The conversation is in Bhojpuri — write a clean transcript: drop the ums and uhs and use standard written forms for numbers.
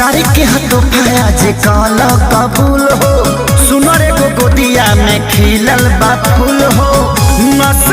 प्यार के हाथों फाया जे काला कबूल हो। सुनर को गोदिया में खिलल बा फूल हो। नस